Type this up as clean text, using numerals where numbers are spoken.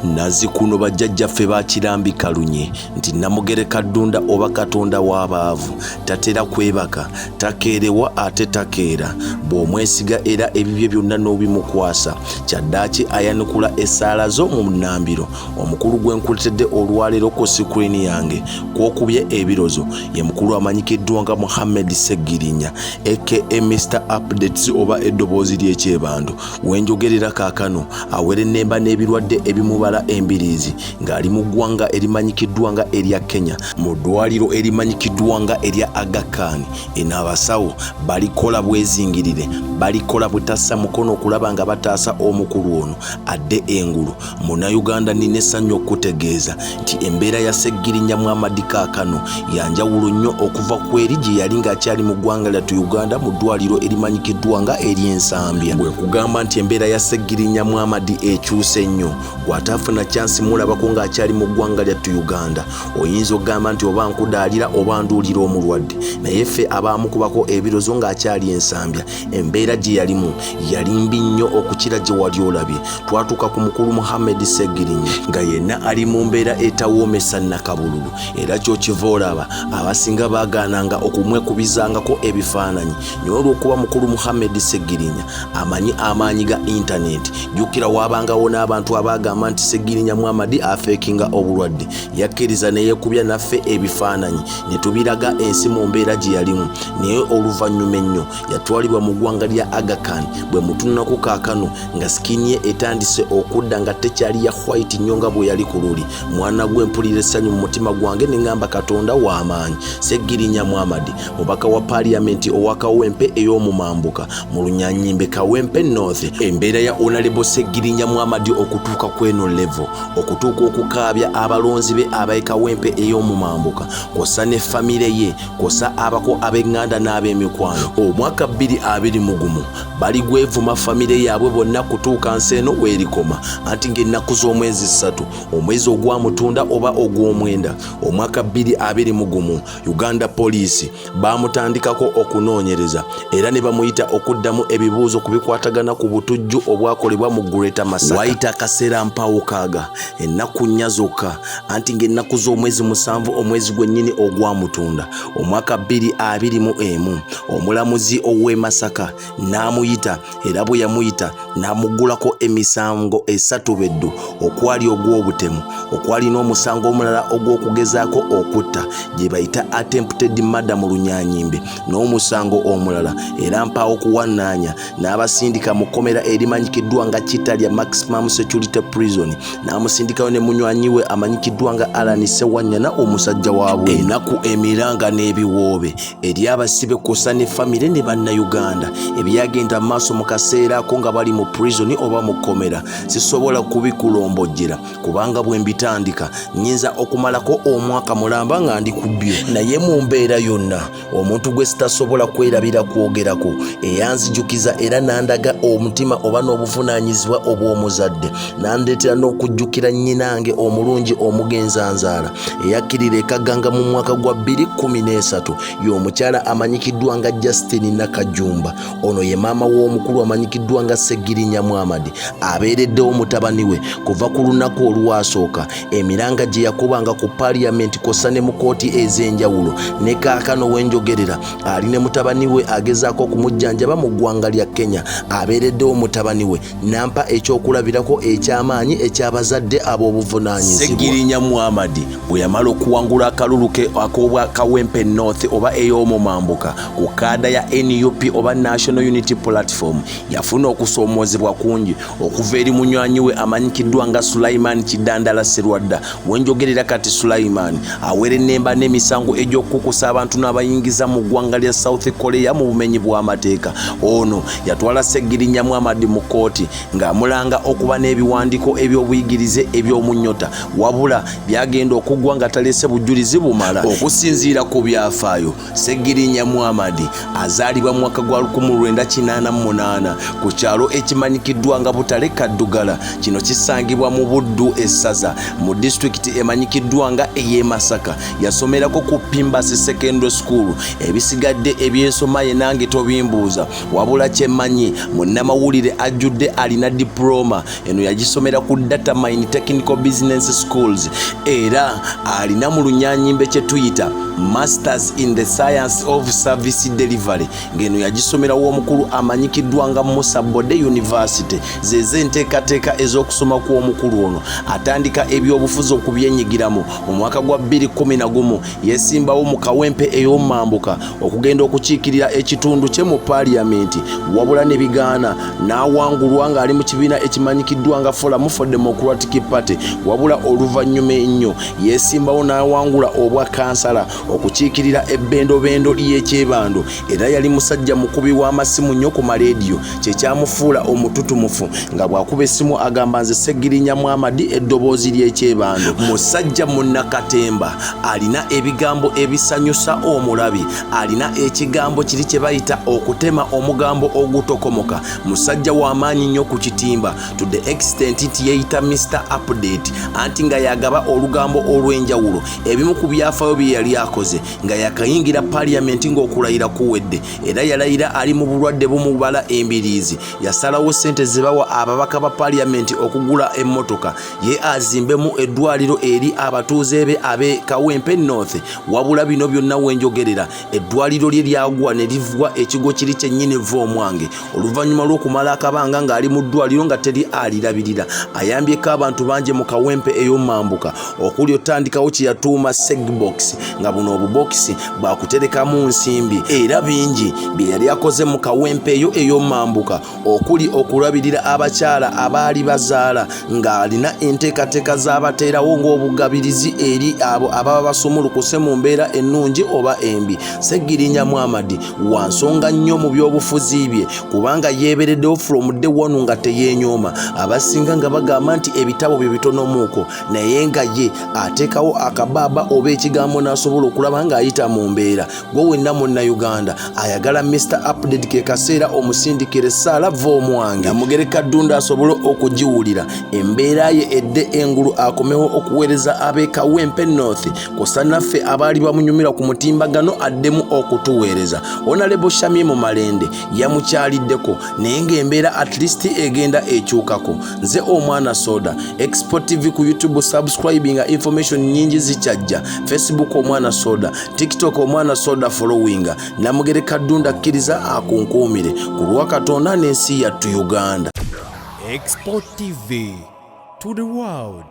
Nazikuno bajjajjaffe bakirambika lunye nti Namugereka Ddunda oba Katonda w'abaavu tatera kwebaka takeerewa ate takeera bw'omwesiga era ebibye byonna n'obimukwasa kyaddaaki ayanukula essaala zo mu Nnambiro omukulu gwenkuletedde olwaleero ku sikulini yange kwokubye ebirozo ye mukulu amanyikiddwa nga Muhammad Seggirinya aka Mr. Updates oba eddoboozi ly'ekyebandu wenjogerera kaakano awere ennemba n'ebirwadde ebimubala embiriizi ng'ali mu ggwanga erimanyikiddwa nga erya Kenya mu ddwaliro erimanyikiddwa nga erya Aga Khan abasawo balikola bwezingirire balikola butassa mukono okulaba nga bataasa omukulu ono adde engulu Munnayuganda nina essanyu okutegeeza nti embeera ya Seggirinya Muhammad kaakano yanjawulo nnyo okuva ku eri gye yali ng'akyali mu ggwanga lyattu Uganda mu ddwaliro erimanyikiddwa nga ery'Ensambya bwe kugamba nti embeera ya Seggirinya Muhammad ekyuse nnyo bw'ataafuna chansi mulabako ng'akyali mu ggwanga lyattu Uganda oyinza okugamba nti oba nkudaalira oba nduulira omulwadde naye ffe abaamukubako ebirozo ng'akyali Ensambya embeera gye yalimu yali mbi nnyo okukira gye wali olabye twatuuka ku mukulu Muhammad Seggirinya nga yenna ali mu mbeera etawoomesa nnakabululu era ky'okiva olaba abasinga baagaananga okumwekubizangako ebifaananyi naye olw'okuba mukulu Muhammad Seggirinya amanyi amaanyi ga intaneti jjukira waabangawo n'abantu abaagamba nti Seggirinya Muhammad afeekinga obulwadde yakkiriza ne yeekubya naffe ebifaananyi ne tubiraga ensi mu mbeera gye yalimu naye oluvannyuma ennyo yatwalibwa mu ggwanga lya Aga Khan bwe mutunulako kaakano nga sikini ye etandise okudda nga tekyali ya white nnyo nga bwe yali ku luli mwana gwe mpulira essanyu mu mutima gwange ne ngamba Katonda w'amaanyi Seggirinya Muhammad mubaka wa paaliyamenti owa Kawempe ey'omumambuka mu Lunyanyimbe Kawempe North embeera ya Honorable Seggirinya Muhammad okutuuka kweno level okutuuka okukaabya abalonzi be ab'e Kawempe ey'omumambuka kosa ne famire ye kosa abako ab'eŋŋanda n'ab'emikwano omwaka 2020 bali gwevuma famire yaabwe bonna kutuuka nsi eno weerikoma anti ng'ennaku z'omwezi 3 omwezi ogwamutunda oba ogw'omwenda omwaka 2021 Uganda Police baamutandikako okunoonyereza era ne bamuyita okuddamu ebibuuzo ku bikwatagana ku butujju obwakolebwa mu Greater Masaka wayita akaseera mpawukaaga ennaku 4 zokka anti ng'ennaku z'omwezi 7 omwezi gwennyini ogwamutunda omwaka 2021 omulamuzi ow'e Masaka n'amuyita era bwe yamuyita n'amuggulako emisango 3 beddu okwali ogw'obutemu okwali n'omusango omulala ogw'okugezaako okutta gye bayita attempted murder mu Lunyanyimbe n'omusango omulala era mpaawo kuwannaanya n'abasindika mu kkomera erimanyikiddwa nga Kitalya Maximum Security Prison n'amusindikayo ne munywanyi we amanyikiddwa nga Alan Sewanyana omusajja waabwe ennaku emiranga n'ebiwoobe eri abasibe kosa ne famire ne bannayuganda ebyagenda maaso mu kaseera ako nga bali mu prison oba mu kkomera sisobola kubikulombojjera kubanga bwe mbitandika nnyinza okumalako omwaka mulamba nga ndi ku bbyo naye mu mbeera yonna omuntu gwe sitasobola kwerabira kwogerako eyanzijukiza era nandaga omutima oba n'obuvunaanyizibwa obw'omuzadde nandeetera n'okujjukira nnyinange omulungi omugenzanzaala eyakkirira ekaganga mu mwaka gwa 2013 y'omukyala amanyikiddwa nga Justine Nakajumba ono ye maama w'omukulu amanyikiddwa nga Seggirinya Muhammad abeereddewo mutabani we kuva ku lunaku olwasooka emiranga gye yakubanga ku paaliyamenti kosa ne mu kooti ez'enjawulo ne kaakano wenjogerera ali ne mutabani we agezaako okumujjanjaba mu ggwanga lya Kenya abeereddewo mutabani we nampa ekyokulabirako eky'amaanyi eky'abazadde ab'obuvunaanyizibwa Seggirinya Muhammad bwe yamala okuwangula akalulu ke ak'obwa Kawempe North oba ey'omumambuka ku kaada ya NUP oba National Unity Platform yafuna okusoomoozebwa kungi okuva eri munywanyi we amanyikiddwa nga Sulaiman Kidandala Serwadda wenjogerera kati Sulaiman awere ennemba n'emisango egy'okukusa abantu n'abayingiza mu ggwanga lya South Korea mu bumenyi bw'amateeka ono yatwala Seggirinya Muhammad mu kooti ng'amulanga okuba n'ebiwandiiko eby'obuyigirize eby'omunyota wabula byagenda okuggwa nga taleese bujulizi bumala okusinziira ku byafaayo Seggirinya Muhammad azaalibwa mu mwaka gwa 1988 ku kyalo ekimanyikiddwa nga Butale Kaddugala kino kisangibwa mu Buddu essaza mu district emanyikiddwa nga ey'e Masaka yasomerako ku Pimbasi Secondary School ebisigadde ebyensoma ye nange tobimbuuza wabula kyemmanyi munnamawulire ajjudde alina diploma eno yagisomera ku Data Mine Technical Business Schools era alina mu lunyanyimbe kye tuyita Masters in the Science of Service Delivery ngeno yagisomera w'omukulu amanyikiddwa nga Musa Bode University zeze enteekateeka ez'okusoma kw'omukulu ono atandika ebyobufuzi okubyenyigiramu mu mwaka gwa 2011 yesimbawo mu kawempe ey'omambuka okugenda okukiikirira ekitundu kye mu Parliament wabula ne bigaana n'awangulwa ng'ali mu kibiina ekimanyikiddwa nga Forum for Democratic Party wabula oluvannyuma ennyo yesimbawo n'awangula obwa kansala okukiikirira ebbendobendo ly'ekyebando era yali musajja mukubi w'amasimu nnyo ku maleediyo kyekyamufuula omututumufu nga bw'akuba essimu agamba nze Segirinya Mwamadi eddoboozi ly'ekyebando musajja munnakatemba alina ebigambo ebisanyusa omulabi alina ekigambo kiri kye bayita okutema omugambo ogutokomoka musajja w'amaanyi nnyo ku kitimba to the extent nti yeeyita Mr. Update anti nga yagaba olugambo olw'enjawulo ebimu ku byafaayo bye yali akoze nga yakayingira Parliament ng'okulayira kuwedde era yalayira ali mu bulwadde bumubala embiriizi yasalawo ssente ze bawa ababaka ba Parliament okugula emmotoka ye azimbemu eddwaliro eri abatuuze be ab'e Kawempe North wabula bino byonna wenjogerera eddwaliro lye lyagwa ne livugwa ekigo kiri kyennyini Vomwange oluvannyuma lw'okumala akabanga ng'ali mu ddwaliro nga teri alirabirira ayambyeko abantu bangi mu Kawempe ey'omambuka okuli otandikawo kye yatuuma Segbox nga buno obubokisi bwakuterekamu nsimbi era bingi bye yali akoze mu Kawempe eyo ey'omambuka okuli okulabirira abakyala abaali bazaala ng'alina enteekateeka z'abateerawo ng'obugabirizi eri abo ababa basumulukuse mu mbeera ennungi oba embi Segirinya Mwamadi wansonga nnyo mu byobufuzi bye kubanga yeebereddewo from day one nga teyeenyooma abasinga nga bagamba nti ebitabo bye bitonomuuko naye nga ye ateekawo akabaaba oba ekigambo n'asobola okulaba ng'ayita mu mbeera gwe wenna Munnayuganda ayagala Mr. Update ke kaseera omusindikire Sarah Vomwange amugereka Ddunda asobole okugiwulira embeera ye edde engulu akomewo okuweereza ab'e Kawempe North kosa naffe abaali bamunyumira ku mutimbagano addemu okutuweereza Honorable Shamie mu Malende yamukyaliddeko naye ng'embeera at least egenda ekyukako nze omwana soda Export TV ku YouTube subscribing information nyingi zikyajja Facebook omwana soda TikTok omwana soda following namugereka Ddunda akkiriza akunkuumire ku lwa Katonda n'ensi yattu Uganda. Export TV to the world.